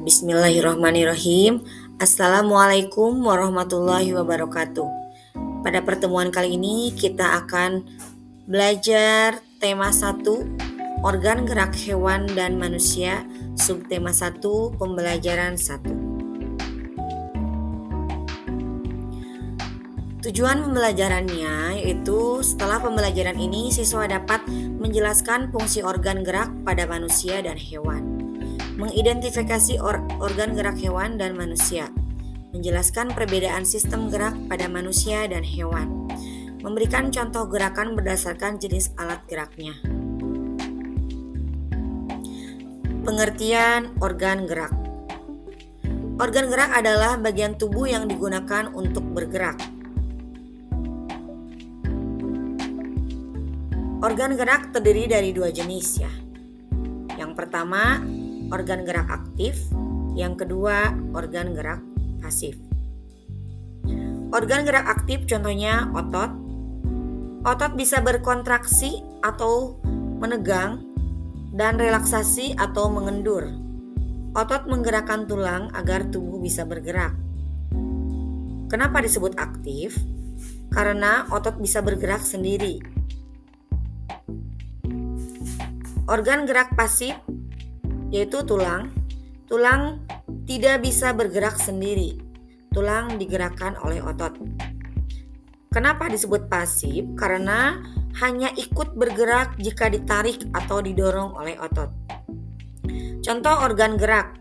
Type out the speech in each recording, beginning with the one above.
Bismillahirrahmanirrahim. Assalamualaikum warahmatullahi wabarakatuh. Pada pertemuan kali ini kita akan belajar tema 1, organ gerak hewan dan manusia, subtema 1, pembelajaran 1. Tujuan pembelajarannya yaitu setelah pembelajaran ini siswa dapat menjelaskan fungsi organ gerak pada manusia dan hewan, mengidentifikasi organ gerak hewan dan manusia, menjelaskan perbedaan sistem gerak pada manusia dan hewan, memberikan contoh gerakan berdasarkan jenis alat geraknya. Pengertian organ gerak. Organ gerak adalah bagian tubuh yang digunakan untuk bergerak. Organ gerak terdiri dari 2 jenis ya. Yang pertama, organ gerak aktif, yang kedua organ gerak pasif. Organ gerak aktif contohnya otot. Otot bisa berkontraksi atau menegang dan relaksasi atau mengendur. Otot menggerakkan tulang agar tubuh bisa bergerak. Kenapa disebut aktif? Karena otot bisa bergerak sendiri. Organ gerak pasif yaitu tulang. Tulang tidak bisa bergerak sendiri. Tulang digerakkan oleh otot. Kenapa disebut pasif? Karena hanya ikut bergerak jika ditarik atau didorong oleh otot. Contoh organ gerak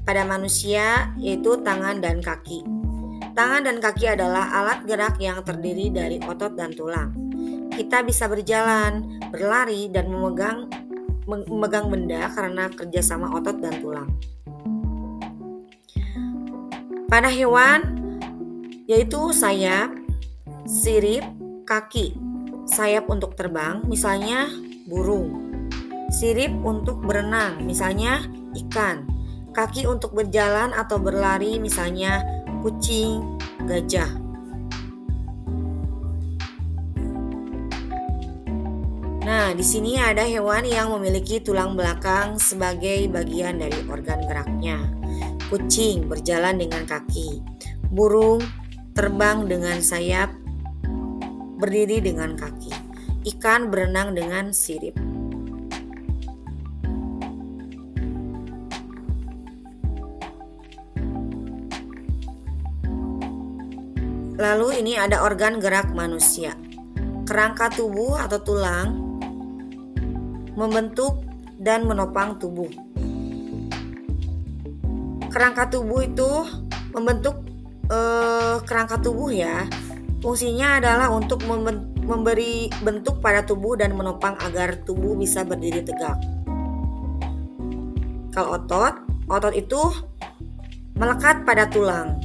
pada manusia yaitu tangan dan kaki. Tangan dan kaki adalah alat gerak yang terdiri dari otot dan tulang. Kita bisa berjalan, berlari, dan memegang benda karena kerjasama otot dan tulang. Pada hewan yaitu sayap, sirip, kaki. Sayap untuk terbang, misalnya burung. Sirip untuk berenang, misalnya ikan. Kaki untuk berjalan atau berlari, misalnya kucing, gajah. Nah, di sini ada hewan yang memiliki tulang belakang sebagai bagian dari organ geraknya. Kucing berjalan dengan kaki, burung terbang dengan sayap, berdiri dengan kaki, ikan berenang dengan sirip. Lalu ini ada organ gerak manusia. Kerangka tubuh atau tulang membentuk dan menopang tubuh. Kerangka tubuh itu membentuk kerangka tubuh ya. Fungsinya adalah untuk memberi bentuk pada tubuh dan menopang agar tubuh bisa berdiri tegak. Kalau otot itu melekat pada tulang.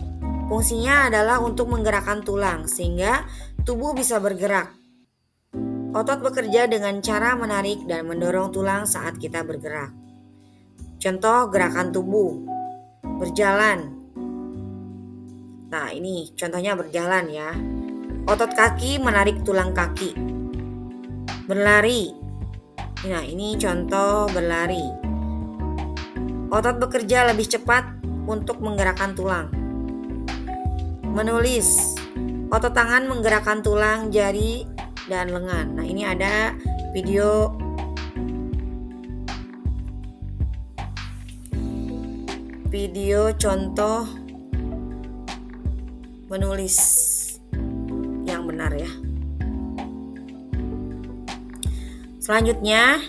Fungsinya adalah untuk menggerakkan tulang sehingga tubuh bisa bergerak. Otot bekerja dengan cara menarik dan mendorong tulang saat kita bergerak. Contoh gerakan tubuh, berjalan. Nah, ini contohnya berjalan ya. Otot kaki menarik tulang kaki. Berlari. Nah, ini contoh berlari. Otot bekerja lebih cepat untuk menggerakkan tulang. Menulis. Otot tangan menggerakkan tulang, jari, dan lengan. Nah, ini ada video contoh menulis yang benar ya. Selanjutnya,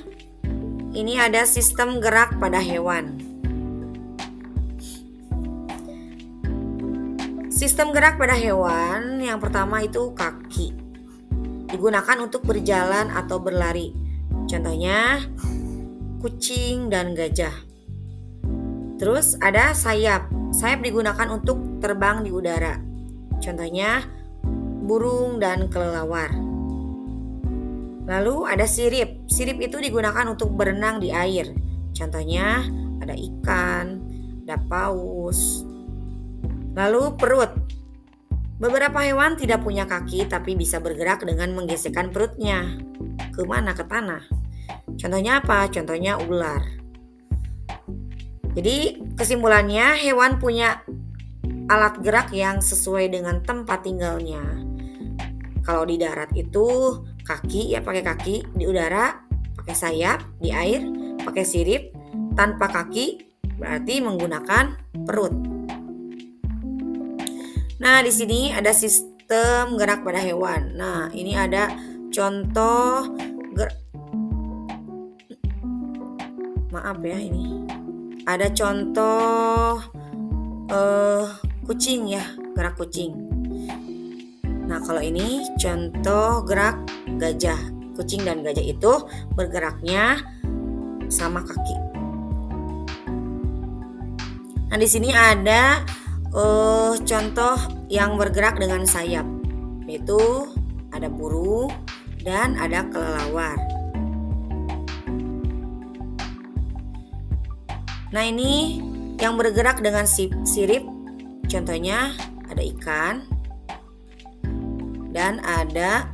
ini ada sistem gerak pada hewan. Sistem gerak pada hewan yang pertama itu kaki. Digunakan untuk berjalan atau berlari. Contohnya kucing dan gajah. Terus ada sayap. Sayap digunakan untuk terbang di udara. Contohnya burung dan kelelawar. Lalu ada sirip. Sirip itu digunakan untuk berenang di air. Contohnya ada ikan, ada paus. Lalu perut. Beberapa hewan tidak punya kaki tapi bisa bergerak dengan menggesekkan perutnya. Kemana? Ke tanah. Contohnya apa? Contohnya ular. Jadi kesimpulannya, hewan punya alat gerak yang sesuai dengan tempat tinggalnya. Kalau di darat itu kaki, ya pakai kaki, di udara pakai sayap, di air pakai sirip, tanpa kaki berarti menggunakan perut. Nah, di sini ada sistem gerak pada hewan. Nah, ini ada contoh ada contoh kucing ya, gerak kucing. Nah, kalau ini contoh gerak gajah. Kucing dan gajah itu bergeraknya sama kaki. Nah, di sini ada contoh yang bergerak dengan sayap, yaitu ada burung dan ada kelelawar. Nah, ini yang bergerak dengan sirip, contohnya ada ikan dan ada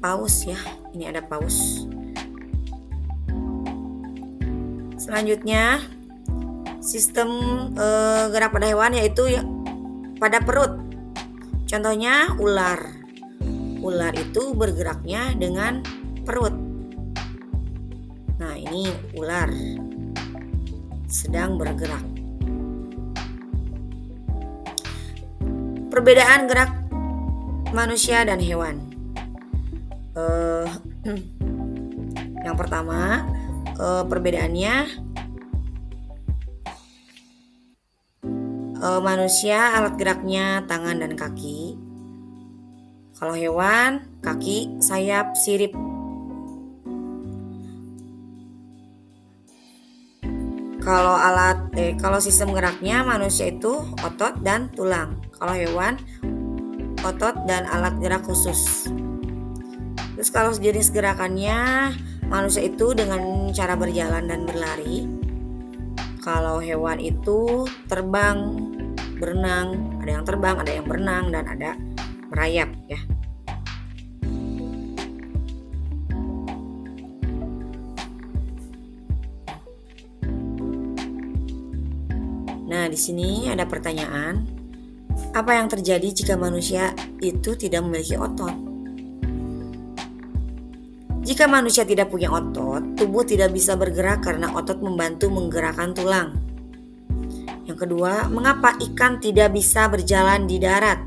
paus ya. Ini ada paus. Selanjutnya sistem gerak pada hewan yaitu pada perut. Contohnya ular. Ular itu bergeraknya dengan perut. Nah, ini ular sedang bergerak. Perbedaan gerak manusia dan hewan. Yang pertama, perbedaannya manusia alat geraknya tangan dan kaki. Kalau hewan, kaki, sayap, sirip. Kalau sistem geraknya manusia itu otot dan tulang. Kalau hewan, otot dan alat gerak khusus. Terus kalau jenis gerakannya, manusia itu dengan cara berjalan dan berlari. Kalau hewan itu terbang, berenang, ada yang terbang, ada yang berenang, dan ada merayap ya. Nah, di sini ada pertanyaan, apa yang terjadi jika manusia itu tidak memiliki otot? Jika manusia tidak punya otot, tubuh tidak bisa bergerak karena otot membantu menggerakkan tulang. Yang kedua, mengapa ikan tidak bisa berjalan di darat?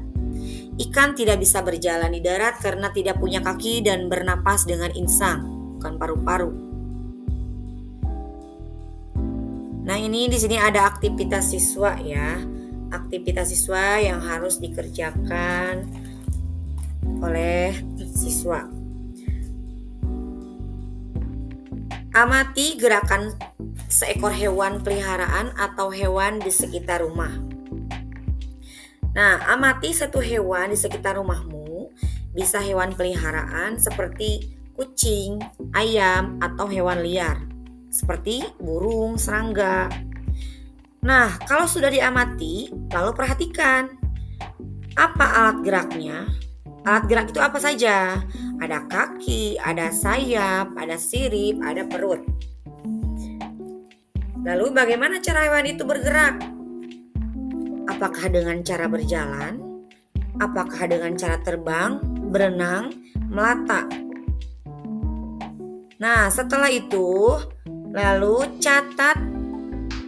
Ikan tidak bisa berjalan di darat karena tidak punya kaki dan bernapas dengan insang, bukan paru-paru. Nah, ini di sini ada aktivitas siswa ya. Aktivitas siswa yang harus dikerjakan oleh siswa. Amati gerakan seekor hewan peliharaan atau hewan di sekitar rumah. Nah, amati satu hewan di sekitar rumahmu. Bisa hewan peliharaan seperti kucing, ayam, atau hewan liar seperti burung, serangga. Nah, kalau sudah diamati, lalu perhatikan apa alat geraknya. Alat gerak itu apa saja? Ada kaki, ada sayap, ada sirip, ada perut. Lalu bagaimana cara hewan itu bergerak? Apakah dengan cara berjalan? Apakah dengan cara terbang, berenang, melata? Nah, setelah itu lalu catat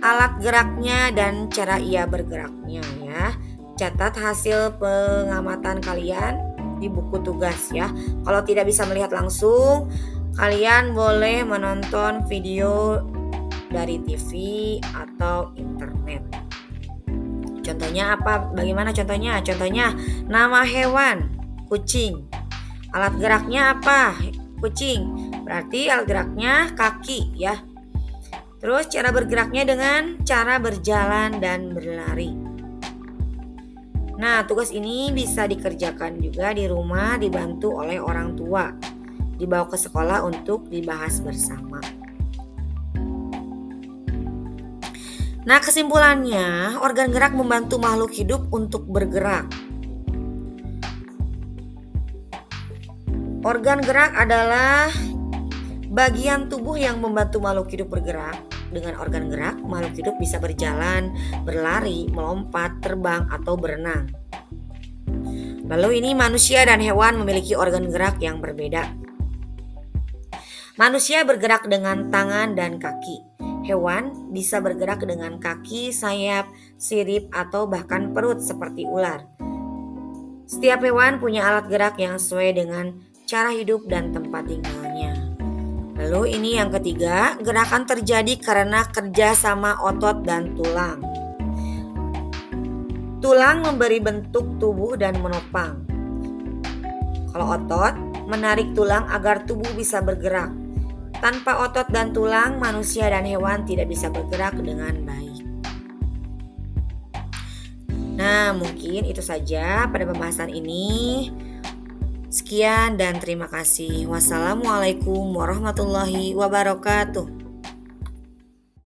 alat geraknya dan cara ia bergeraknya ya. Catat hasil pengamatan kalian di buku tugas ya. Kalau tidak bisa melihat langsung, kalian boleh menonton video dari TV atau internet. Contohnya apa? Bagaimana contohnya? Contohnya nama hewan, kucing. Alat geraknya apa? Kucing. Berarti alat geraknya kaki ya. Terus cara bergeraknya dengan cara berjalan dan berlari. Nah, tugas ini bisa dikerjakan juga di rumah dibantu oleh orang tua. Dibawa ke sekolah untuk dibahas bersama. Nah, kesimpulannya, organ gerak membantu makhluk hidup untuk bergerak. Organ gerak adalah Bagian tubuh yang membantu makhluk hidup bergerak. Dengan organ gerak, makhluk hidup bisa berjalan, berlari, melompat, terbang, atau berenang. Lalu ini manusia dan hewan memiliki organ gerak yang berbeda. Manusia bergerak dengan tangan dan kaki. Hewan bisa bergerak dengan kaki, sayap, sirip, atau bahkan perut seperti ular. Setiap hewan punya alat gerak yang sesuai dengan cara hidup dan tempat tinggalnya. Lalu ini yang ketiga, gerakan terjadi karena kerja sama otot dan tulang. Tulang memberi bentuk tubuh dan menopang. Kalau otot, menarik tulang agar tubuh bisa bergerak. Tanpa otot dan tulang, manusia dan hewan tidak bisa bergerak dengan baik. Nah, mungkin itu saja pada pembahasan ini. Sekian dan terima kasih. Wassalamualaikum warahmatullahi wabarakatuh.